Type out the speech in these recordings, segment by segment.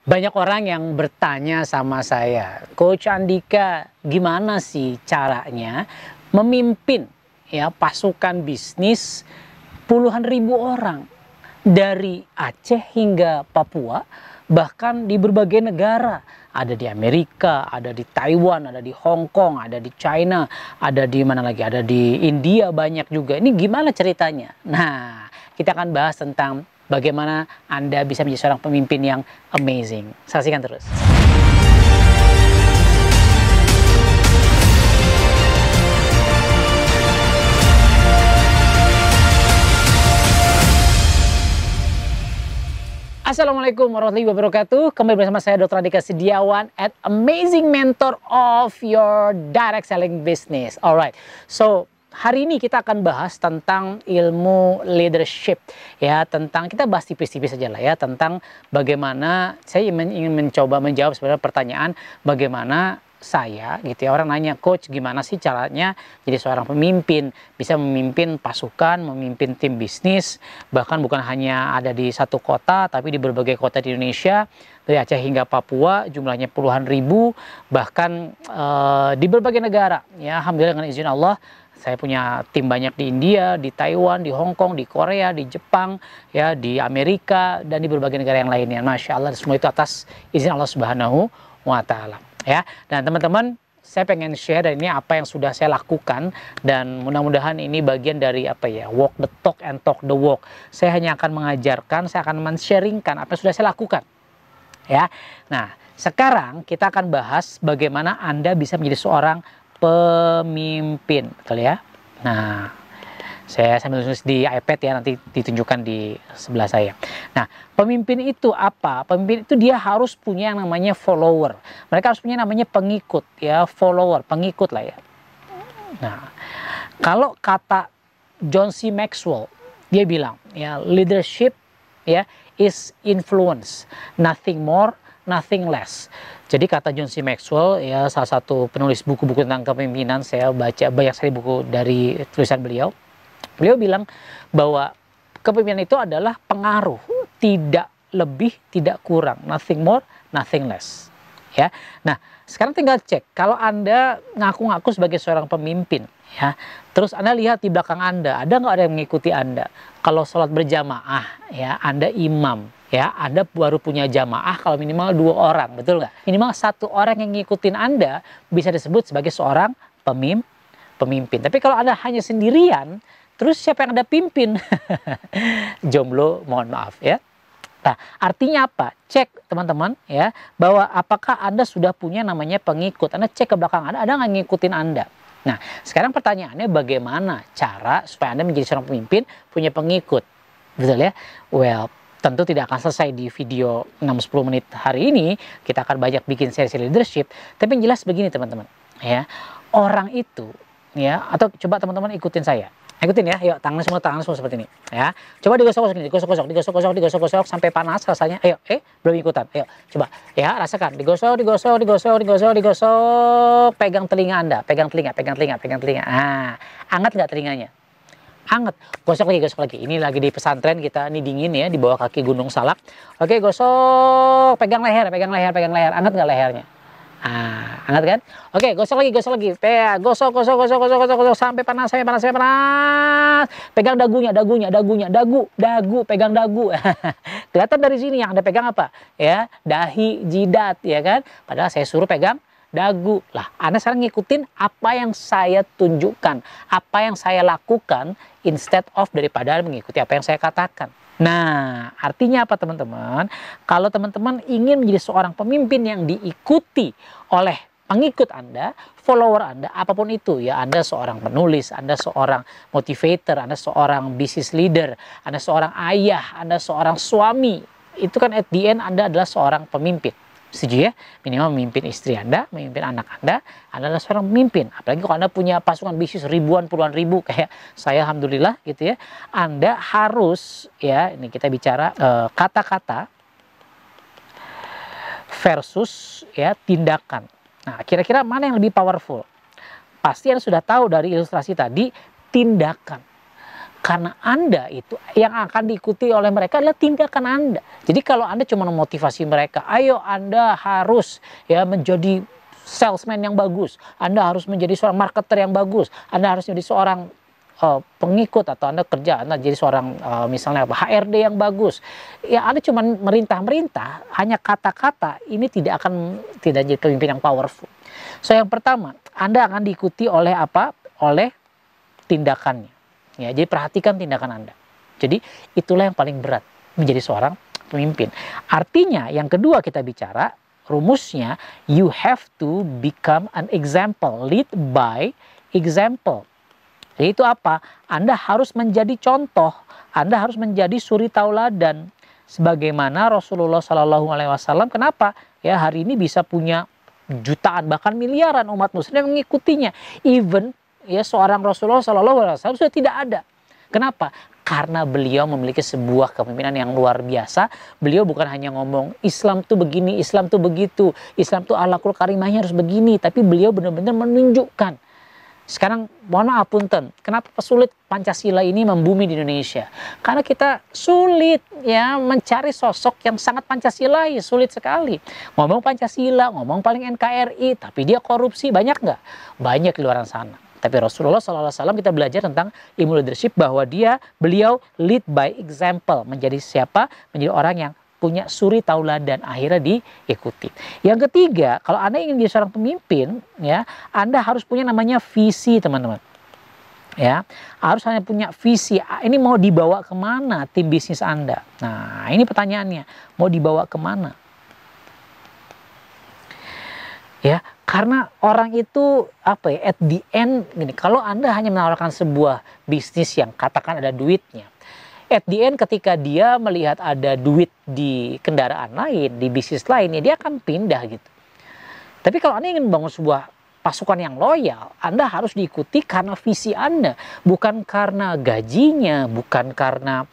Banyak orang yang bertanya sama saya, Coach Andika, gimana sih caranya memimpin ya pasukan bisnis puluhan ribu orang dari Aceh hingga Papua, bahkan di berbagai negara. Ada di Amerika, ada di Taiwan, ada di Hong Kong, ada di China, ada di mana lagi? Ada di India banyak juga. Ini gimana ceritanya? Nah, kita akan bahas tentang bagaimana Anda bisa menjadi seorang pemimpin yang amazing. Saksikan terus. Assalamualaikum warahmatullahi wabarakatuh. Kembali bersama saya Dr. Andika Setiawan at Amazing Mentor of Your Direct Selling Business. Alright, so hari ini kita akan bahas tentang ilmu leadership ya, tentang kita bahas tipis-tipis saja lah ya, tentang bagaimana saya ingin mencoba menjawab sebenarnya pertanyaan bagaimana saya gitu ya, orang nanya, coach gimana sih caranya jadi seorang pemimpin, bisa memimpin pasukan, memimpin tim bisnis, bahkan bukan hanya ada di satu kota tapi di berbagai kota di Indonesia, dari Aceh hingga Papua, jumlahnya puluhan ribu, bahkan di berbagai negara ya. Alhamdulillah dengan izin Allah saya punya tim banyak di India, di Taiwan, di Hong Kong, di Korea, di Jepang, ya, di Amerika, dan di berbagai negara yang lainnya. Masya Allah, semua itu atas izin Allah Subhanahu wa Ta'ala. Ya, dan teman-teman, saya pengen share dan ini apa yang sudah saya lakukan, dan mudah-mudahan ini bagian dari apa ya, walk the talk and talk the walk. Saya hanya akan mengajarkan, saya akan men-sharingkan apa yang sudah saya lakukan. Ya, nah sekarang kita akan bahas bagaimana Anda bisa menjadi seorang pemimpin, betul ya? Nah, saya sambil tulis di iPad ya, nanti ditunjukkan di sebelah saya. Nah, pemimpin itu apa? Pemimpin itu dia harus punya yang namanya follower. Mereka harus punya namanya pengikut ya, follower, pengikut lah ya. Nah, kalau kata John C. Maxwell, dia bilang ya, leadership ya is influence, nothing more, nothing less. Jadi kata John C. Maxwell ya, salah satu penulis buku-buku tentang kepemimpinan, saya baca banyak sekali buku dari tulisan beliau. Beliau bilang bahwa kepemimpinan itu adalah pengaruh, tidak lebih, tidak kurang, nothing more, nothing less. Ya. Nah, sekarang tinggal cek, kalau Anda ngaku-ngaku sebagai seorang pemimpin, ya, terus Anda lihat di belakang Anda, ada nggak ada yang mengikuti Anda? Kalau sholat berjamaah, ya, Anda imam, ya, Anda baru punya jamaah kalau minimal 2 orang, betul nggak? Minimal 1 orang yang ngikutin Anda bisa disebut sebagai seorang pemimpin. Tapi kalau Anda hanya sendirian, terus siapa yang Anda pimpin? Jomblo, mohon maaf ya. Nah, artinya apa? Cek teman-teman ya, bahwa apakah Anda sudah punya namanya pengikut. Anda cek ke belakang Anda, ada nggak ngikutin Anda? Nah, sekarang pertanyaannya bagaimana cara supaya Anda menjadi seorang pemimpin punya pengikut? Betul ya? Well, tentu tidak akan selesai di video 6-10 menit hari ini. Kita akan banyak bikin sesi leadership. Tapi yang jelas begini teman-teman ya, orang itu ya, atau coba teman-teman ikutin saya. Ikutin ya, yuk, tangan semua seperti ini ya. Coba digosok-gosok sampai panas rasanya. Ayo, belum ikutan. Ayo, coba ya, rasakan. Digosok. Pegang telinga Anda, pegang telinga. Ah, hangat nggak telinganya? Hangat. Gosok lagi. Ini lagi di pesantren kita, ini dingin ya, di bawah kaki Gunung Salak. Oke, gosok. Pegang leher. Hangat nggak lehernya? Ah, hangat kan? Oke, gosok lagi. Gosok sampai panas. Pegang dagu, pegang dagu. Kelihatan dari sini yang Anda pegang apa? Ya, dahi, jidat, ya kan? Padahal saya suruh pegang dagu. Lah, Anda sekarang ngikutin apa yang saya tunjukkan, apa yang saya lakukan, instead of daripada mengikuti apa yang saya katakan. Nah, artinya apa teman-teman? Kalau teman-teman ingin menjadi seorang pemimpin yang diikuti oleh pengikut Anda, follower Anda, apapun itu ya, Anda seorang penulis, Anda seorang motivator, Anda seorang business leader, Anda seorang ayah, Anda seorang suami, itu kan at the end Anda adalah seorang pemimpin. Setuju ya? Minimal memimpin istri Anda, memimpin anak Anda adalah seorang pemimpin. Apalagi kalau Anda punya pasukan bisnis ribuan, puluhan ribu kayak saya, alhamdulillah gitu ya. Anda harus ya, ini kita bicara kata-kata versus ya tindakan. Nah, kira-kira mana yang lebih powerful? Pasti Anda sudah tahu dari ilustrasi tadi, tindakan. Karena Anda itu yang akan diikuti oleh mereka adalah tindakan Anda. Jadi kalau Anda cuma memotivasi mereka, ayo Anda harus ya menjadi salesman yang bagus, Anda harus menjadi seorang marketer yang bagus, Anda harus menjadi seorang pengikut, atau Anda kerja, Anda jadi seorang misalnya HRD yang bagus. Ya Anda cuma merintah-merintah, hanya kata-kata, ini tidak jadi pemimpin yang powerful. So yang pertama, Anda akan diikuti oleh apa? Oleh tindakannya. Ya, jadi perhatikan tindakan Anda. Jadi itulah yang paling berat menjadi seorang pemimpin. Artinya yang kedua kita bicara, rumusnya you have to become an example, lead by example. Jadi itu apa? Anda harus menjadi contoh, Anda harus menjadi suri tauladan. Sebagaimana Rasulullah SAW, kenapa? Ya hari ini bisa punya jutaan bahkan miliaran umat muslim yang mengikutinya. Even ya seorang Rasulullah SAW sudah tidak ada. Kenapa? Karena beliau memiliki sebuah kepemimpinan yang luar biasa. Beliau bukan hanya ngomong Islam tuh begini, Islam tuh begitu, Islam tuh akhlakul karimahnya harus begini, tapi beliau benar-benar menunjukkan. Sekarang mohon maaf punten, kenapa sulit Pancasila ini membumi di Indonesia? Karena kita sulit ya mencari sosok yang sangat Pancasilais, sulit sekali. Ngomong Pancasila, ngomong paling NKRI, tapi dia korupsi, banyak nggak? Banyak di luar sana. Tapi Rasulullah SAW kita belajar tentang ilmu leadership bahwa beliau lead by example, menjadi siapa? Menjadi orang yang punya suri tauladan, akhirnya diikuti. Yang ketiga, kalau Anda ingin jadi seorang pemimpin, ya, Anda harus punya namanya visi, teman-teman. Ya, harus hanya punya visi. Ini mau dibawa kemana tim bisnis Anda? Nah, ini pertanyaannya, mau dibawa kemana? Ya, karena orang itu apa ya? At the end, gini, kalau Anda hanya menawarkan sebuah bisnis yang katakan ada duitnya, at the end ketika dia melihat ada duit di kendaraan lain, di bisnis lain, ya dia akan pindah gitu. Tapi kalau Anda ingin membangun sebuah pasukan yang loyal, Anda harus diikuti karena visi Anda, bukan karena gajinya, bukan karena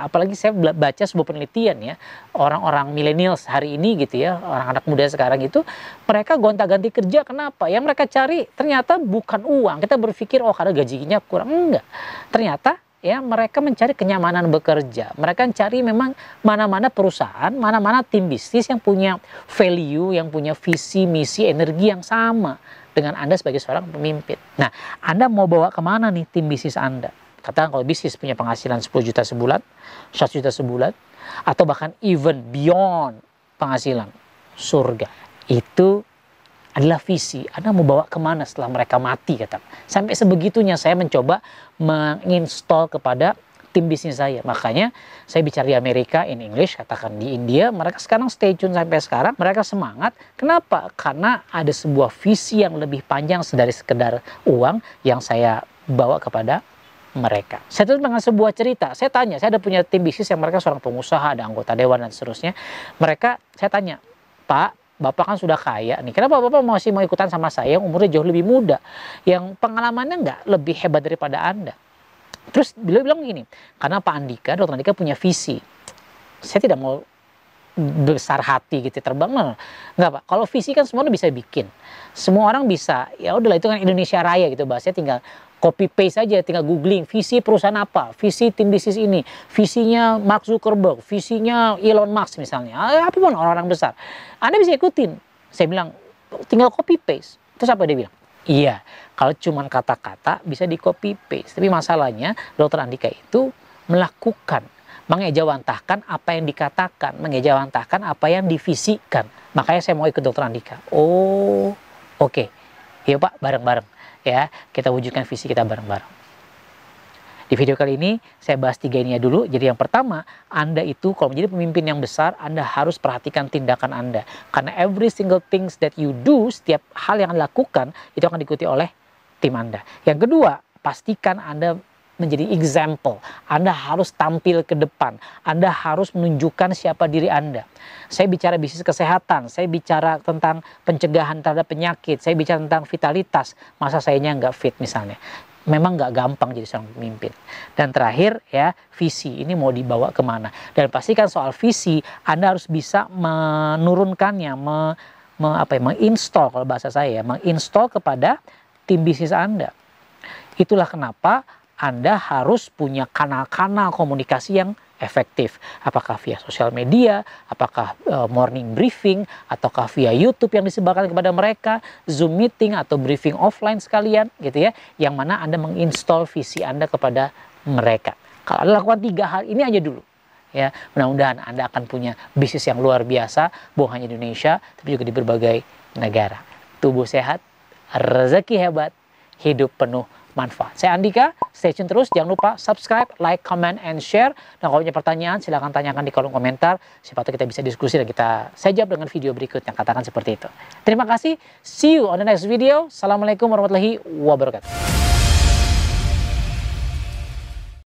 apalagi saya baca sebuah penelitian ya, orang-orang millennials hari ini gitu ya, orang anak muda sekarang itu mereka gonta-ganti kerja. Kenapa? Yang mereka cari ternyata bukan uang. Kita berpikir karena gajinya kurang, enggak. Ternyata ya mereka mencari kenyamanan bekerja. Mereka mencari memang mana-mana perusahaan, mana-mana tim bisnis yang punya value, yang punya visi, misi, energi yang sama dengan Anda sebagai seorang pemimpin. Nah, Anda mau bawa kemana nih tim bisnis Anda? Katakan kalau bisnis punya penghasilan 10 juta sebulan, 100 juta sebulan, atau bahkan even beyond penghasilan surga. Itu adalah visi. Anda mau bawa kemana setelah mereka mati, kata. Sampai sebegitunya saya mencoba menginstall kepada tim bisnis saya. Makanya saya bicara di Amerika in English, katakan di India, mereka sekarang stay tune sampai sekarang, mereka semangat. Kenapa? Karena ada sebuah visi yang lebih panjang dari sekedar uang yang saya bawa kepada mereka. Saya tutup dengan sebuah cerita. Saya tanya, saya ada punya tim bisnis yang mereka seorang pengusaha, ada anggota dewan dan seterusnya. Mereka, saya tanya, Pak, Bapak kan sudah kaya nih, kenapa Bapak masih mau ikutan sama saya yang umurnya jauh lebih muda, yang pengalamannya nggak lebih hebat daripada Anda? Terus beliau bilang gini, karena Pak Andika, Dr. Andika punya visi. Saya tidak mau besar hati gitu, terbang, nggak Pak. Kalau visi kan semua bisa bikin, semua orang bisa. Ya udahlah, itu kan Indonesia Raya gitu, bahasanya tinggal copy paste aja, tinggal googling visi perusahaan apa, visi tim bisnis ini, visinya Mark Zuckerberg, visinya Elon Musk misalnya, apapun orang-orang besar, Anda bisa ikutin. Saya bilang tinggal copy paste. Terus apa dia bilang? Iya, kalau cuma kata-kata bisa di copy paste, tapi masalahnya Dr. Andika itu melakukan, mengejawantahkan apa yang dikatakan, mengejawantahkan apa yang divisikan. Makanya saya mau ikut Dr. Andika. Oh, oke. Iya Pak, bareng-bareng. Ya, kita wujudkan visi kita bareng-bareng. Di video kali ini saya bahas 3 ini dulu. Jadi yang pertama, Anda itu kalau menjadi pemimpin yang besar, Anda harus perhatikan tindakan Anda. Karena every single things that you do, setiap hal yang Anda lakukan, itu akan diikuti oleh tim Anda. Yang kedua, pastikan Anda menjadi example. Anda harus tampil ke depan. Anda harus menunjukkan siapa diri Anda. Saya bicara bisnis kesehatan, saya bicara tentang pencegahan terhadap penyakit, saya bicara tentang vitalitas. Masa sayanya nggak fit misalnya. Memang nggak gampang jadi seorang pemimpin. Dan terakhir ya, visi ini mau dibawa kemana. Dan pastikan soal visi, Anda harus bisa menurunkannya, menginstall kalau bahasa saya, menginstall kepada tim bisnis Anda. Itulah kenapa Anda harus punya kanal-kanal komunikasi yang efektif. Apakah via sosial media, apakah morning briefing, ataukah via YouTube yang disebarkan kepada mereka, Zoom meeting atau briefing offline sekalian gitu ya, yang mana Anda menginstall visi Anda kepada mereka. Kalau Anda lakukan 3 hal ini aja dulu, ya, mudah-mudahan Anda akan punya bisnis yang luar biasa, bukan hanya di Indonesia, tapi juga di berbagai negara. Tubuh sehat, rezeki hebat, hidup penuh manfaat. Saya Andika, stay tune terus, jangan lupa subscribe, like, comment, and share. Dan kalau punya pertanyaan, silahkan tanyakan di kolom komentar. Siapa tahu kita bisa diskusi dan saya jawab dengan video berikutnya, katakan seperti itu. Terima kasih, see you on the next video. Assalamualaikum warahmatullahi wabarakatuh.